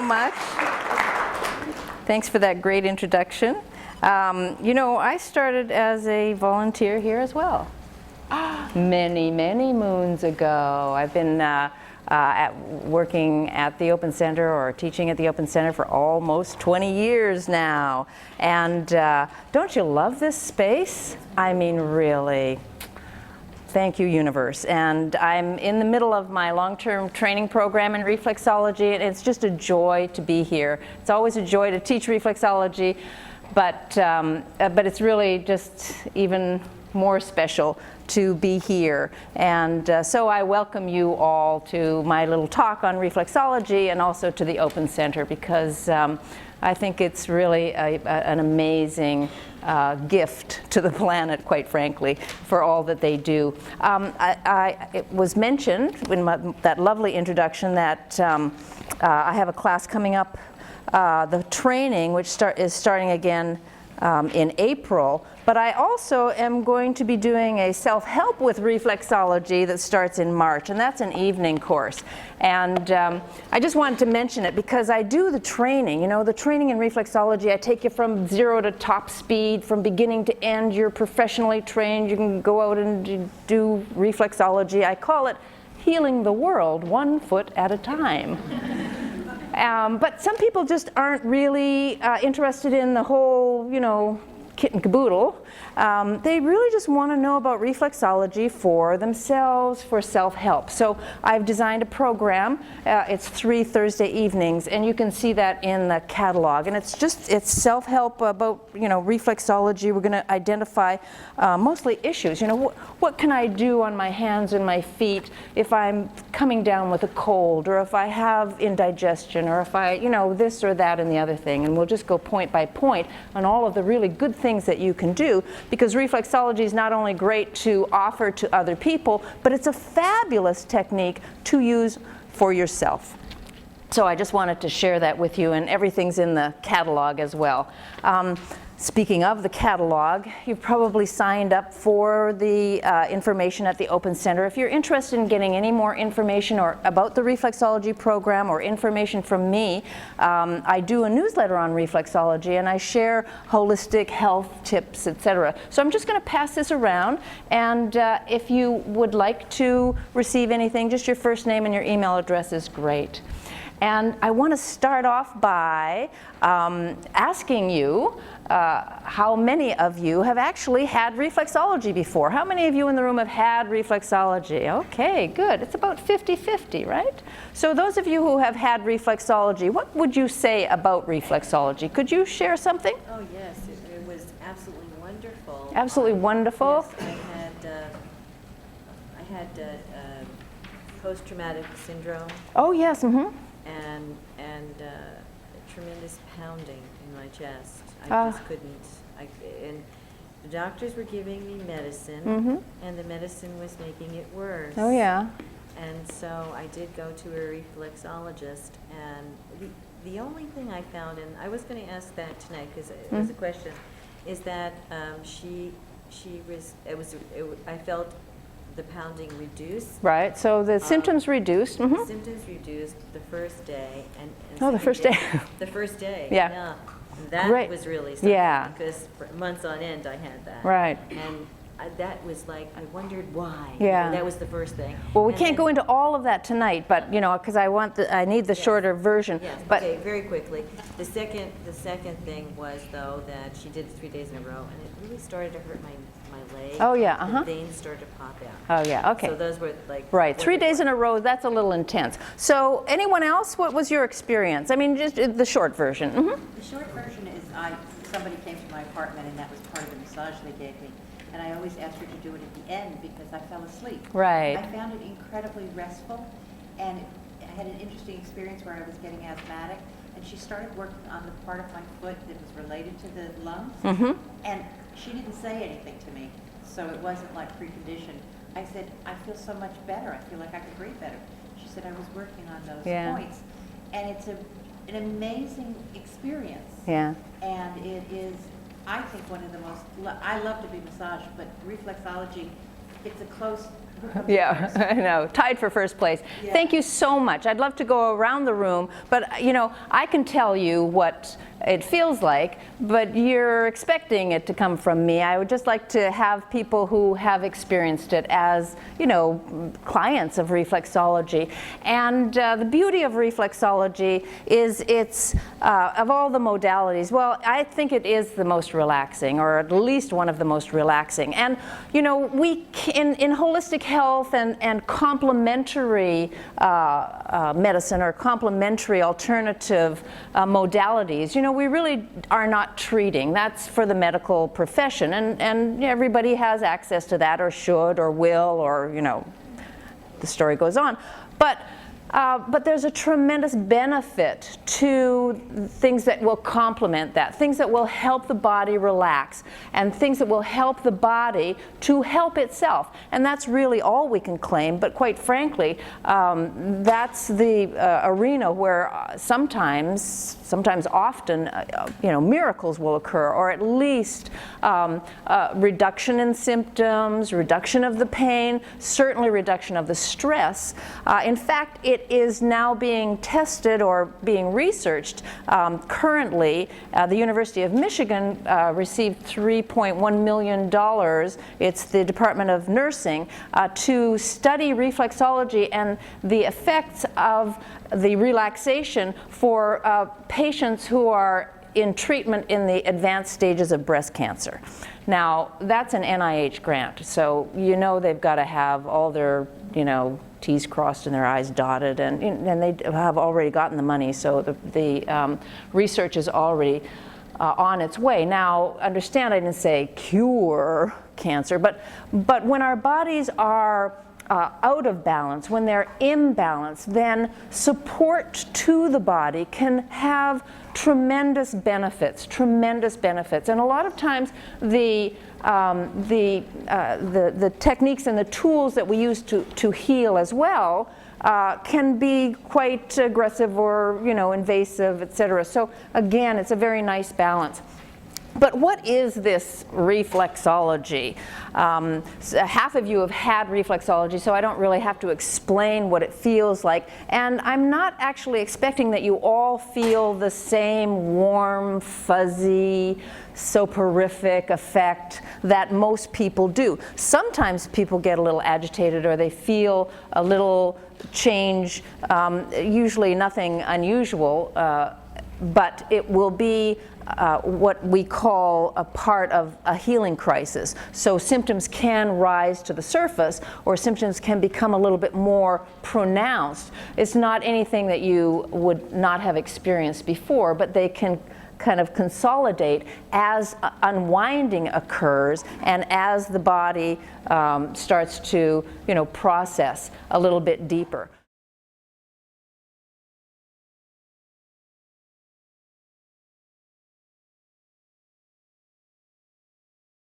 much. Thanks for that great introduction. You know, I started as a volunteer here as well. Many, many moons ago. I've been working at the Open Center or teaching at the Open Center for almost 20 years now. And don't you love this space? I mean, really. Thank you, universe. And I'm in the middle of my long-term training program in reflexology, and it's just a joy to be here. It's always a joy to teach reflexology, but it's really just even more special to be here. And so I welcome you all to my little talk on reflexology and also to the Open Center, because I think it's really an amazing gift to the planet, quite frankly, for all that they do. It was mentioned in that lovely introduction that I have a class coming up, the training, which is starting again in April, but I also am going to be doing a self-help with reflexology that starts in March, and that's an evening course. And I just wanted to mention it because I do the training. You know, the training in reflexology, I take you from 0 to top speed, from beginning to end. You're professionally trained. You can go out and do reflexology. I call it healing the world 1 foot at a time. But some people just aren't really interested in the whole, you know, kit and caboodle. They really just want to know about reflexology for themselves, for self-help. So I've designed a program. It's 3 Thursday evenings, and you can see that in the catalog. And it's self-help about, you know, reflexology. We're going to identify mostly issues. You know, what can I do on my hands and my feet if I'm coming down with a cold, or if I have indigestion, or if I, you know, this or that and the other thing. And we'll just go point by point on all of the really good things that you can do, because reflexology is not only great to offer to other people, but it's a fabulous technique to use for yourself. So I just wanted to share that with you, and everything's in the catalog as well. Speaking of the catalog, you've probably signed up for the information at the Open Center. If you're interested in getting any more information or about the reflexology program or information from me, I do a newsletter on reflexology, and I share holistic health tips, etc. So I'm just going to pass this around, and if you would like to receive anything, just your first name and your email address is great. And I want to start off by asking you how many of you have actually had reflexology before? How many of you in the room have had reflexology? Okay, good. It's about 50-50, right? So those of you who have had reflexology, what would you say about reflexology? Could you share something? Oh yes, it was absolutely wonderful. Absolutely wonderful. Yes, I had post-traumatic syndrome. Oh yes, and tremendous pounding in my chest. I just couldn't. And the doctors were giving me medicine, and the medicine was making it worse. Oh yeah. And so I did go to a reflexologist, and the only thing I found, and I was going to ask that tonight because it was a question, is that I felt the pounding reduced. Right, so the symptoms reduced. The symptoms reduced the first day. Oh, the first day. The first day, yeah. That Great. was really something, yeah. Because for months on end I had that. Right. And that was like, I wondered why. Yeah. That was the first thing. Well, we can't go into all of that tonight, but you know, because I need the shorter version. Yes. But okay, very quickly. The second thing was though that she did it 3 days in a row, and it really started to hurt my leg. Oh yeah. The veins started to pop out. Oh yeah. Okay. So those were like. Right. 3 days in a row. That's a little intense. So anyone else? What was your experience? I mean, just the short version. The short version is somebody came to my apartment, and that was part of the massage they gave me. And I always asked her to do it at the end because I fell asleep. Right. I found it incredibly restful, and I had an interesting experience where I was getting asthmatic, and she started working on the part of my foot that was related to the lungs, and she didn't say anything to me, so it wasn't like preconditioned. I said, I feel so much better. I feel like I could breathe better. She said, I was working on those points, and it's an amazing experience. Yeah. And it is, I think, one of the most, I love to be massaged, but reflexology, it's a close Yeah, I know, tied for first place. Yeah. Thank you so much. I'd love to go around the room, but you know, I can tell you what it feels like, but you're expecting it to come from me. I would just like to have people who have experienced it as, you know, clients of reflexology. And the beauty of reflexology is it's, of all the modalities, well, I think it is the most relaxing, or at least one of the most relaxing. And, you know, in holistic health and complementary medicine or complementary alternative modalities, you know, we really are not treating. That's for the medical profession, and everybody has access to that, or should, or will, or, you know, the story goes on. But there's a tremendous benefit to things that will complement that, things that will help the body relax, and things that will help the body to help itself. And that's really all we can claim, but quite frankly, that's the arena where sometimes often, you know, miracles will occur, or at least reduction in symptoms, reduction of the pain, certainly reduction of the stress. In fact, it is now being tested or being researched. Currently, the University of Michigan received $3.1 million. It's the Department of Nursing to study reflexology and the effects of the relaxation for patients who are in treatment in the advanced stages of breast cancer. Now, that's an NIH grant, so you know they've got to have all their, you know, T's crossed and their I's dotted, and they have already gotten the money, so the research is already on its way. Now, understand, I didn't say cure cancer, but when our bodies are out of balance, when they're imbalanced, then support to the body can have tremendous benefits, and a lot of times the techniques and the tools that we use to heal as well can be quite aggressive or, you know, invasive, etc. So again, it's a very nice balance. But what is this reflexology? So half of you have had reflexology, so I don't really have to explain what it feels like. And I'm not actually expecting that you all feel the same warm, fuzzy, soporific effect that most people do. Sometimes people get a little agitated, or they feel a little change, usually nothing unusual, but it will be what we call a part of a healing crisis. So symptoms can rise to the surface, or symptoms can become a little bit more pronounced. It's not anything that you would not have experienced before, but they can kind of consolidate as unwinding occurs and as the body starts to, you know, process a little bit deeper.